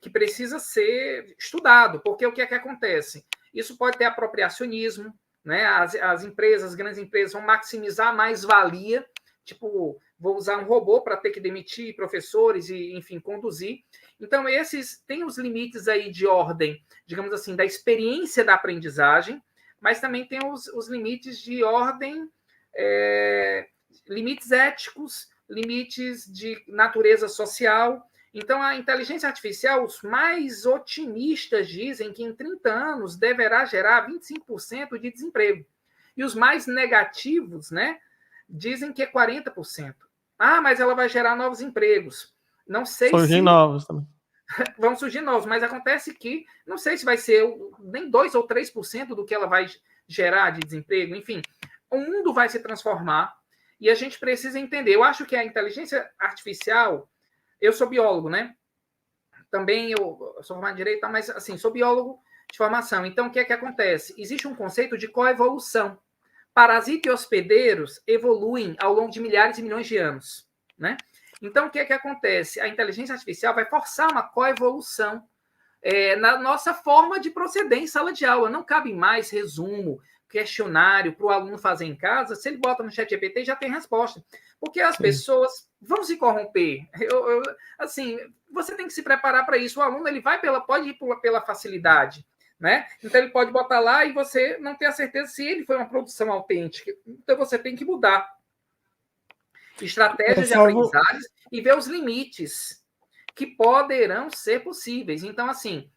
que precisa ser estudado, porque o que é que acontece? Isso pode ter apropriacionismo, né? As empresas, as grandes empresas, vão maximizar a mais-valia, tipo, vou usar um robô para ter que demitir professores e, enfim, conduzir. Então, esses têm os limites aí de ordem, digamos assim, da experiência da aprendizagem, mas também tem os limites de ordem, limites éticos, limites de natureza social. Então, a inteligência artificial, os mais otimistas dizem que em 30 anos deverá gerar 25% de desemprego. E os mais negativos, né, dizem que é 40%. Ah, mas ela vai gerar novos empregos. Não sei Surgem novos também. Vão surgir novos, mas acontece que não sei se vai ser nem 2 ou 3% do que ela vai gerar de desemprego. Enfim, o mundo vai se transformar e a gente precisa entender. Eu acho que a inteligência artificial... Eu sou biólogo, né? Também eu sou formado em direito, mas assim, sou biólogo de formação. Então, o que é que acontece? Existe um conceito de coevolução. Parasita e hospedeiros evoluem ao longo de milhares e milhões de anos, né? Então, o que é que acontece? A inteligência artificial vai forçar uma coevolução na nossa forma de proceder em sala de aula. Não cabe mais resumo, questionário para o aluno fazer em casa. Se ele bota no ChatGPT, já tem resposta. Porque as pessoas vão se corromper. Assim, você tem que se preparar para isso. O aluno ele pode ir pela facilidade, né? Então, ele pode botar lá e você não ter a certeza se ele foi uma produção autêntica. Então, você tem que mudar estratégias de aprendizagem e ver os limites que poderão ser possíveis. Então, assim,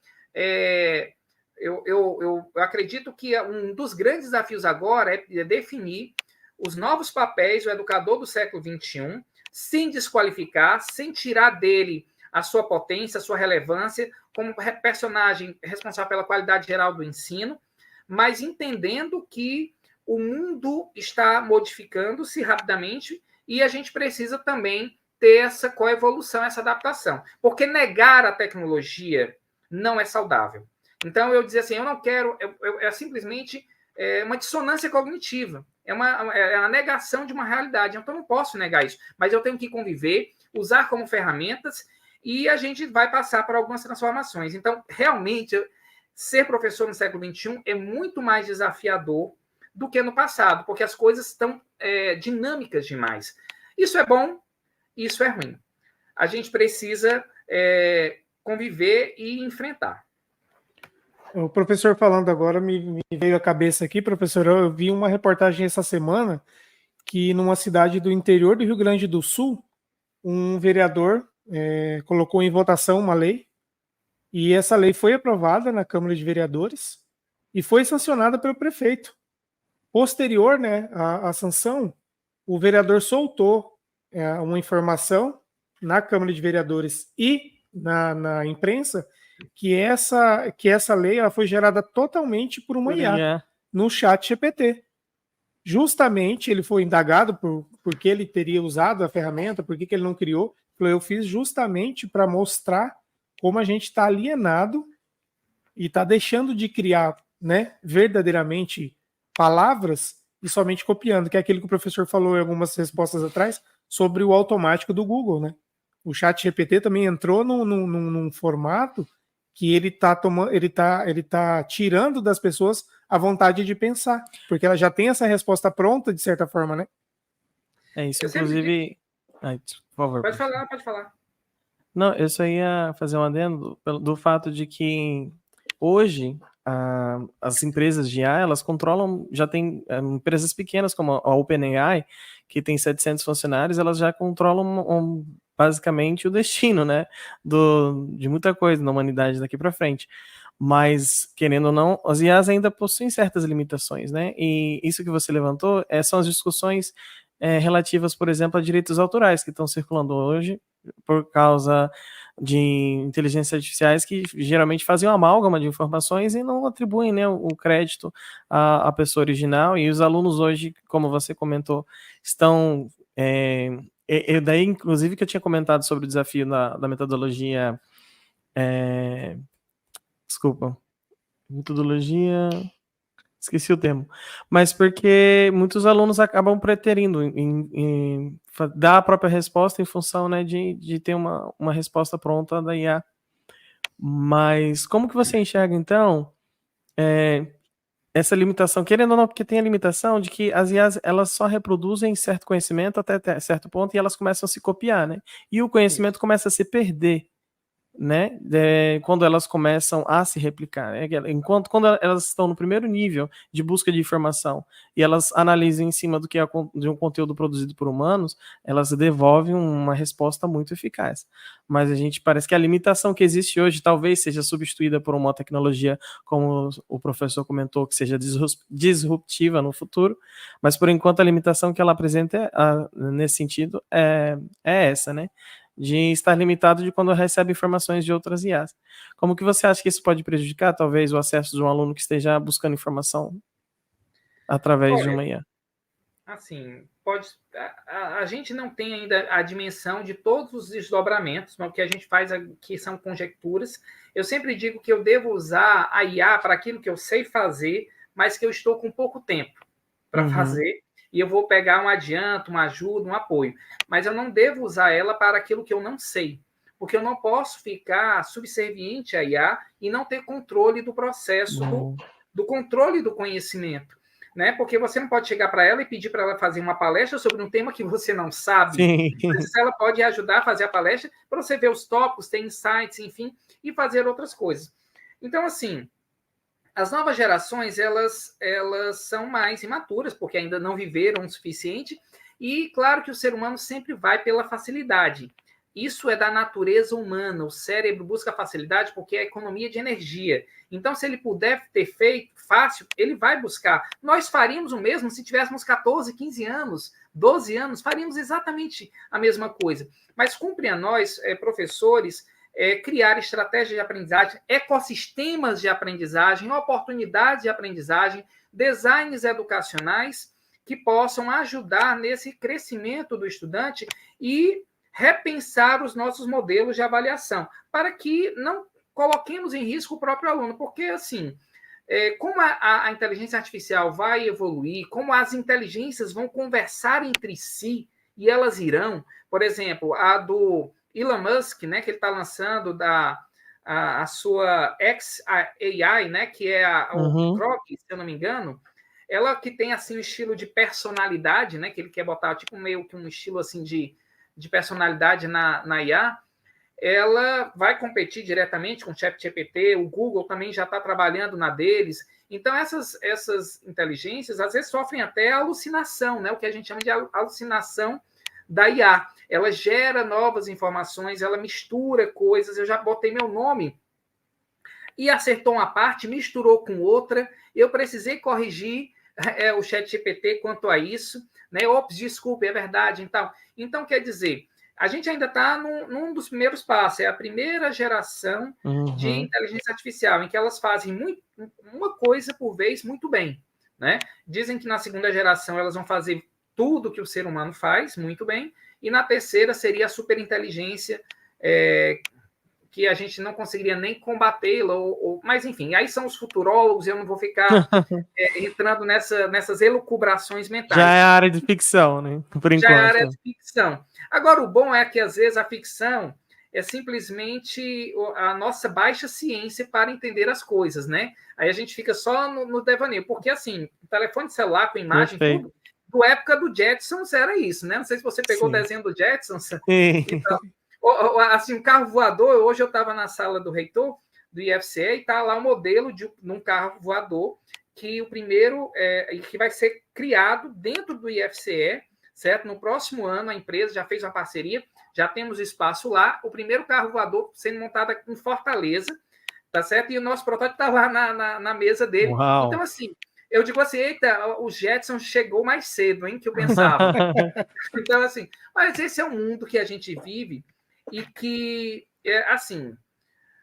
eu acredito que um dos grandes desafios agora é definir os novos papéis do educador do século XXI, sem desqualificar, sem tirar dele a sua potência, a sua relevância, como personagem responsável pela qualidade geral do ensino, mas entendendo que o mundo está modificando-se rapidamente e a gente precisa também ter essa coevolução, essa adaptação. Porque negar a tecnologia não é saudável. Então, eu dizer assim, eu não quero... É simplesmente uma dissonância cognitiva. É a negação de uma realidade. Então, eu não posso negar isso. Mas eu tenho que conviver, usar como ferramentas e a gente vai passar por algumas transformações. Então, realmente, ser professor no século XXI é muito mais desafiador do que no passado, porque as coisas estão dinâmicas demais. Isso é bom, isso é ruim. A gente precisa conviver e enfrentar. O professor falando agora me veio à cabeça aqui, professor, eu vi uma reportagem essa semana que numa cidade do interior do Rio Grande do Sul, um vereador colocou em votação uma lei e essa lei foi aprovada na Câmara de Vereadores e foi sancionada pelo prefeito. Posterior, né, à sanção, o vereador soltou uma informação na Câmara de Vereadores e na imprensa que essa lei ela foi gerada totalmente por uma IA no ChatGPT. Justamente ele foi indagado por que ele teria usado a ferramenta, por que ele não criou. Eu fiz justamente para mostrar como a gente está alienado e está deixando de criar, né, verdadeiramente palavras e somente copiando, que é aquilo que o professor falou em algumas respostas atrás sobre o automático do Google, né? O ChatGPT também entrou num formato que ele tá tirando das pessoas a vontade de pensar, porque ela já tem essa resposta pronta, de certa forma, né? É isso, inclusive... Ai, por favor. Pode falar. Não, eu só ia fazer um adendo do fato de que hoje as empresas de IA, elas controlam, já tem empresas pequenas como a OpenAI, que tem 700 funcionários, elas já controlam basicamente o destino, né, de muita coisa na humanidade daqui para frente. Mas, querendo ou não, as IAs ainda possuem certas limitações, né, e isso que você levantou são as discussões relativas, por exemplo, a direitos autorais que estão circulando hoje, por causa de inteligências artificiais que geralmente fazem uma amálgama de informações e não atribuem, né, o crédito à pessoa original. E os alunos hoje, como você comentou, estão... daí, inclusive, que eu tinha comentado sobre o desafio da metodologia... desculpa. Metodologia... Esqueci o termo. Mas porque muitos alunos acabam preterindo em dar a própria resposta em função, né, de ter uma resposta pronta da IA. Mas como que você enxerga, então, essa limitação? Querendo ou não, porque tem a limitação de que as IAs, elas só reproduzem certo conhecimento até certo ponto e elas começam a se copiar, né? E o conhecimento começa a se perder, né, quando elas começam a se replicar, né? Quando elas estão no primeiro nível de busca de informação e elas analisam em cima do que é de um conteúdo produzido por humanos, elas devolvem uma resposta muito eficaz. Mas a gente parece que a limitação que existe hoje talvez seja substituída por uma tecnologia, como o professor comentou, que seja disruptiva no futuro, mas por enquanto a limitação que ela apresenta nesse sentido é essa, né? De estar limitado de quando recebe informações de outras IAs. Como que você acha que isso pode prejudicar, talvez, o acesso de um aluno que esteja buscando informação através de uma IA? Assim, a gente não tem ainda a dimensão de todos os desdobramentos, mas o que a gente faz aqui são conjecturas. Eu sempre digo que eu devo usar a IA para aquilo que eu sei fazer, mas que eu estou com pouco tempo para fazer, e eu vou pegar um adianto, uma ajuda, um apoio. Mas eu não devo usar ela para aquilo que eu não sei, porque eu não posso ficar subserviente à IA e não ter controle do processo, do controle do conhecimento. Né? Porque você não pode chegar para ela e pedir para ela fazer uma palestra sobre um tema que você não sabe. Sim. Mas ela pode ajudar a fazer a palestra para você ver os tópicos, ter insights, enfim, e fazer outras coisas. Então, assim, as novas gerações, elas são mais imaturas, porque ainda não viveram o suficiente, e claro que o ser humano sempre vai pela facilidade. Isso é da natureza humana, o cérebro busca facilidade porque é economia de energia. Então, se ele puder ter feito fácil, ele vai buscar. Nós faríamos o mesmo se tivéssemos 14, 15 anos, 12 anos, faríamos exatamente a mesma coisa. Mas cumpre a nós, professores, criar estratégias de aprendizagem, ecossistemas de aprendizagem, oportunidades de aprendizagem, designs educacionais que possam ajudar nesse crescimento do estudante e repensar os nossos modelos de avaliação, para que não coloquemos em risco o próprio aluno, porque, assim, como a inteligência artificial vai evoluir, como as inteligências vão conversar entre si, e elas irão, por exemplo, a do Elon Musk, né, que ele está lançando a sua XAI, né, que é o Grok, se eu não me engano, ela que tem assim um estilo de personalidade, né, que ele quer botar tipo meio que um estilo assim de personalidade na IA, ela vai competir diretamente com o ChatGPT, o Google também já está trabalhando na deles. Então, essas inteligências, às vezes, sofrem até alucinação, né? O que a gente chama de alucinação da IA. Ela gera novas informações, ela mistura coisas. Eu já botei meu nome e acertou uma parte, misturou com outra. Eu precisei corrigir o ChatGPT quanto a isso. Né? Ops, desculpe, é verdade. Então, quer dizer, a gente ainda está num dos primeiros passos, é a primeira geração de inteligência artificial, em que elas fazem uma coisa por vez muito bem. Né? Dizem que na segunda geração elas vão fazer tudo que o ser humano faz muito bem, e na terceira seria a superinteligência, que a gente não conseguiria nem combatê-la, mas enfim, aí são os futurólogos, eu não vou ficar entrando nessas elucubrações mentais. Já é a área de ficção, né? Por enquanto. Já é a área de ficção. Agora, o bom é que, às vezes, a ficção é simplesmente a nossa baixa ciência para entender as coisas, né? Aí a gente fica só no devaneio, porque, assim, o telefone celular com imagem, tudo, do época do Jetsons era isso, né? Não sei se você pegou o desenho do Jetsons. Então, assim, um carro voador, hoje eu estava na sala do reitor do IFCE e está lá o modelo de um carro voador que o primeiro que vai ser criado dentro do IFCE, certo? No próximo ano a empresa já fez uma parceria, já temos espaço lá, o primeiro carro voador sendo montado em Fortaleza, tá certo? E o nosso protótipo está lá na mesa dele. Uau. Então, assim, eu digo assim, eita, o Jetson chegou mais cedo, hein, que eu pensava. Então, assim, mas esse é o mundo que a gente vive. e que, assim,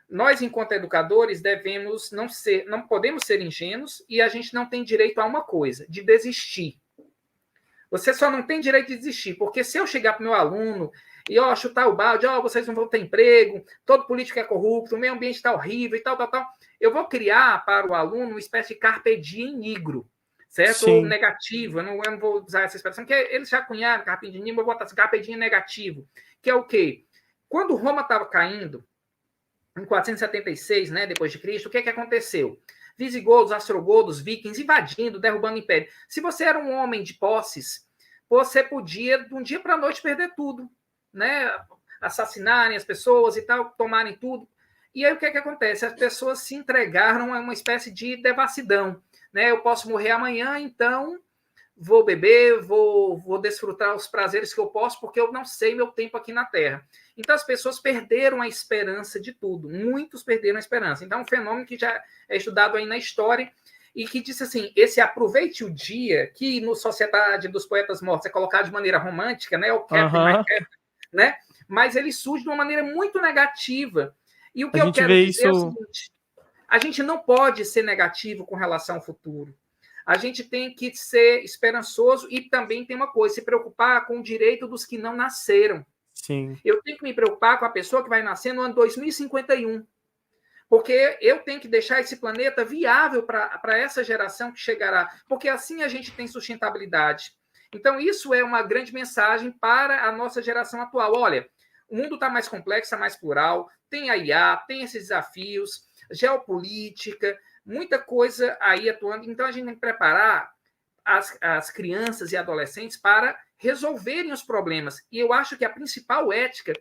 nós, enquanto educadores, devemos não podemos ser ingênuos e a gente não tem direito a uma coisa, de desistir. Você só não tem direito de desistir, porque se eu chegar para o meu aluno e chutar o balde, vocês não vão ter emprego, todo político é corrupto, o meio ambiente está horrível e tal, eu vou criar para o aluno uma espécie de carpe diem negro, certo? Sim. Ou negativo, eu não vou usar essa expressão, porque eles já cunharam carpe diem negro, eu vou botar assim, carpe diem negativo, que é o quê? Quando Roma estava caindo, em 476, né, depois de Cristo, o que aconteceu? Visigodos, ostrogodos, vikings invadindo, derrubando o império. Se você era um homem de posses, você podia, de um dia para a noite, perder tudo, né? Assassinarem as pessoas e tal, tomarem tudo. E aí o que acontece? As pessoas se entregaram a uma espécie de devassidão, né? Eu posso morrer amanhã, então vou beber, vou desfrutar os prazeres que eu posso, porque eu não sei meu tempo aqui na Terra. Então, as pessoas perderam a esperança de tudo. Muitos perderam a esperança. Então, é um fenômeno que já é estudado aí na história e que diz assim, esse aproveite o dia, que no Sociedade dos Poetas Mortos é colocado de maneira romântica, né? O Captain My Captain, né? Mas ele surge de uma maneira muito negativa. E o que eu quero dizer é o seguinte, a gente não pode ser negativo com relação ao futuro. A gente tem que ser esperançoso e também tem uma coisa, se preocupar com o direito dos que não nasceram. Sim. Eu tenho que me preocupar com a pessoa que vai nascer no ano 2051, porque eu tenho que deixar esse planeta viável para essa geração que chegará, porque assim a gente tem sustentabilidade. Então, isso é uma grande mensagem para a nossa geração atual. Olha, o mundo está mais complexo, está mais plural, tem a IA, tem esses desafios, geopolítica, muita coisa aí atuando. Então, a gente tem que preparar as crianças e adolescentes para resolverem os problemas. E eu acho que a principal ética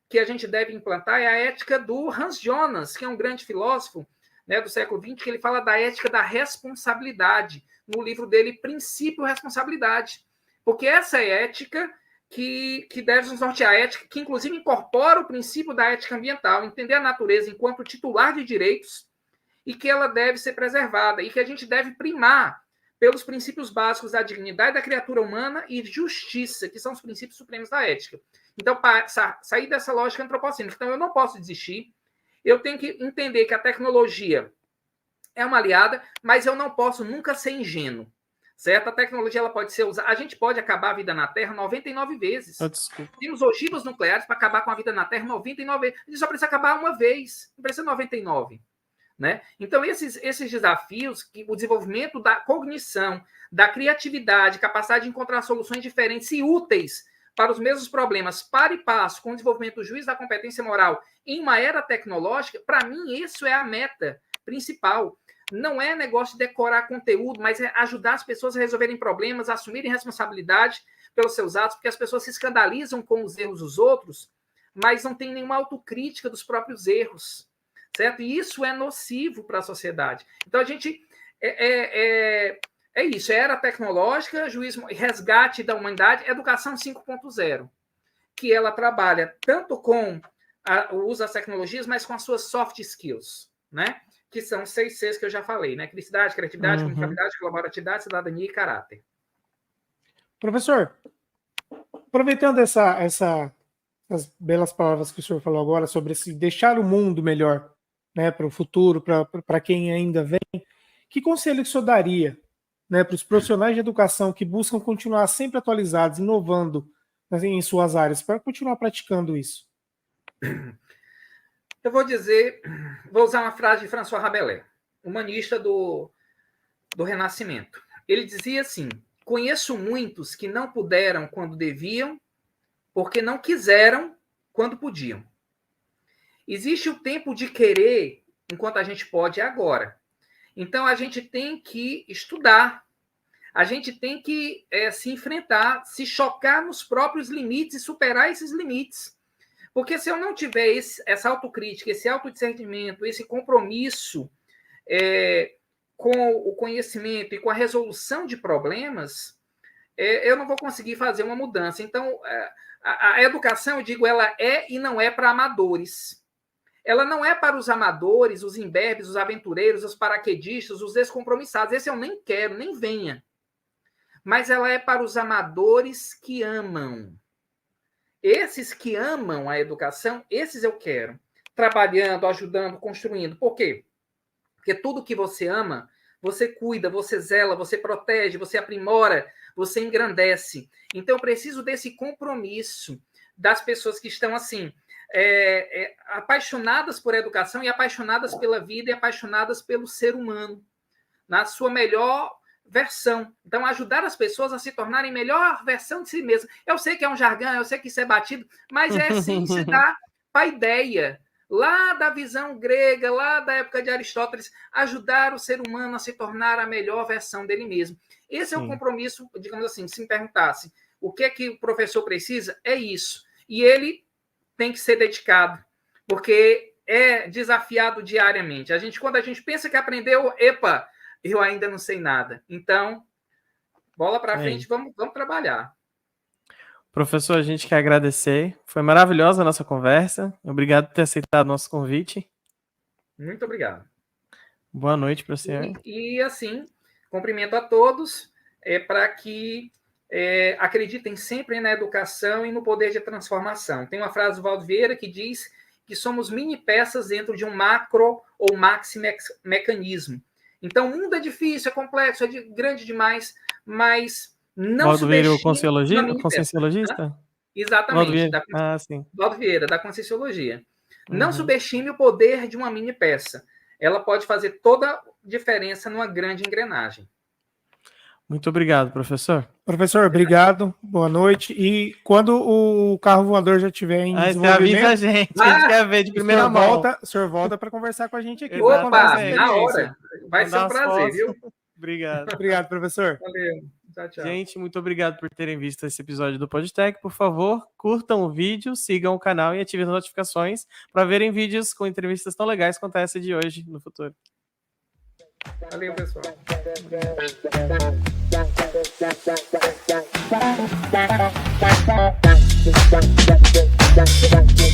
que a gente deve implantar é a ética do Hans Jonas, que é um grande filósofo, né, do século XX, que ele fala da ética da responsabilidade, no livro dele, Princípio Responsabilidade. Porque essa é a ética que deve nos nortear, a ética que, inclusive, incorpora o princípio da ética ambiental, entender a natureza enquanto titular de direitos e que ela deve ser preservada e que a gente deve primar pelos princípios básicos da dignidade da criatura humana e justiça, que são os princípios supremos da ética. Então, para sair dessa lógica antropocêntrica, então eu não posso desistir, eu tenho que entender que a tecnologia é uma aliada, mas eu não posso nunca ser ingênuo, certo? A tecnologia ela pode ser usada, a gente pode acabar a vida na Terra 99 vezes. Temos ogivas nucleares para acabar com a vida na Terra 99 vezes. A gente só precisa acabar uma vez, não precisa 99. Né? Então, esses desafios, o desenvolvimento da cognição, da criatividade, capacidade de encontrar soluções diferentes e úteis para os mesmos problemas, para e passo com o desenvolvimento do juízo da competência moral em uma era tecnológica, para mim, isso é a meta principal. Não é negócio de decorar conteúdo, mas é ajudar as pessoas a resolverem problemas, a assumirem responsabilidade pelos seus atos, porque as pessoas se escandalizam com os erros dos outros, mas não tem nenhuma autocrítica dos próprios erros. Certo? E isso é nocivo para a sociedade. Então, a gente... É isso, é era tecnológica, juízo, resgate da humanidade, educação 5.0, que ela trabalha tanto com o uso das tecnologias, mas com as suas soft skills, né? Que são 6 Cs que eu já falei, né? Criticidade, criatividade, comunicabilidade, colaboratividade, cidadania e caráter. Professor, aproveitando essas belas palavras que o senhor falou agora sobre esse deixar o mundo melhor, né, para o futuro, para quem ainda vem, que conselho que o senhor daria, né, para os profissionais de educação que buscam continuar sempre atualizados, inovando, né, em suas áreas, para continuar praticando isso? Eu vou usar uma frase de François Rabelais, humanista do Renascimento. Ele dizia assim: conheço muitos que não puderam quando deviam, porque não quiseram quando podiam. Existe o tempo de querer, enquanto a gente pode, é agora. Então, a gente tem que estudar. A gente tem que se enfrentar, se chocar nos próprios limites e superar esses limites. Porque se eu não tiver essa autocrítica, esse autodiscernimento, esse compromisso com o conhecimento e com a resolução de problemas, eu não vou conseguir fazer uma mudança. Então, a educação, eu digo, ela é e não é para amadores. Ela não é para os amadores, os imberbes, os aventureiros, os paraquedistas, os descompromissados. Esse eu nem quero, nem venha. Mas ela é para os amadores que amam, Esses que amam a educação, esses eu quero. Trabalhando, ajudando, construindo. Por quê? Porque tudo que você ama, você cuida, você zela, você protege, você aprimora, você engrandece. Então, eu preciso desse compromisso das pessoas que estão, assim, apaixonadas por educação e apaixonadas pela vida e apaixonadas pelo ser humano, na sua melhor versão. Então, ajudar as pessoas a se tornarem melhor versão de si mesmas. Eu sei que é um jargão, eu sei que isso é batido, mas é a essência da paideia, lá da visão grega, lá da época de Aristóteles, ajudar o ser humano a se tornar a melhor versão dele mesmo. Esse é o compromisso, digamos assim, se me perguntasse o que é que o professor precisa, é isso. E ele tem que ser dedicado, porque é desafiado diariamente. Quando a gente pensa que aprendeu, epa, eu ainda não sei nada. Então, bola para frente, vamos trabalhar. Professor, a gente quer agradecer. Foi maravilhosa a nossa conversa. Obrigado por ter aceitado o nosso convite. Muito obrigado. Boa noite para o senhor. E assim, cumprimento a todos para que acreditem sempre na educação e no poder de transformação. Tem uma frase do Valdo Vieira que diz que somos mini peças dentro de um macro ou maxi mecanismo. Então, o mundo é difícil, é complexo, é grande demais, mas não subestime o conscienciologista? Exatamente. Sim. Valdo Vieira, da Conscienciologia. Não subestime o poder de uma mini peça. Ela pode fazer toda a diferença numa grande engrenagem. Muito obrigado, professor. Professor, obrigado. Boa noite. E quando o carro voador já estiver em desenvolvimento... Você avisa a gente quer ver de primeira mão. O senhor volta para conversar com a gente aqui. Opa, na hora. Vai ser um prazer, viu? Obrigado. Obrigado, professor. Valeu. Tchau, tchau. Gente, muito obrigado por terem visto esse episódio do PodTech. Por favor, curtam o vídeo, sigam o canal e ativem as notificações para verem vídeos com entrevistas tão legais quanto essa de hoje no futuro. Valeu, pessoal. Bye.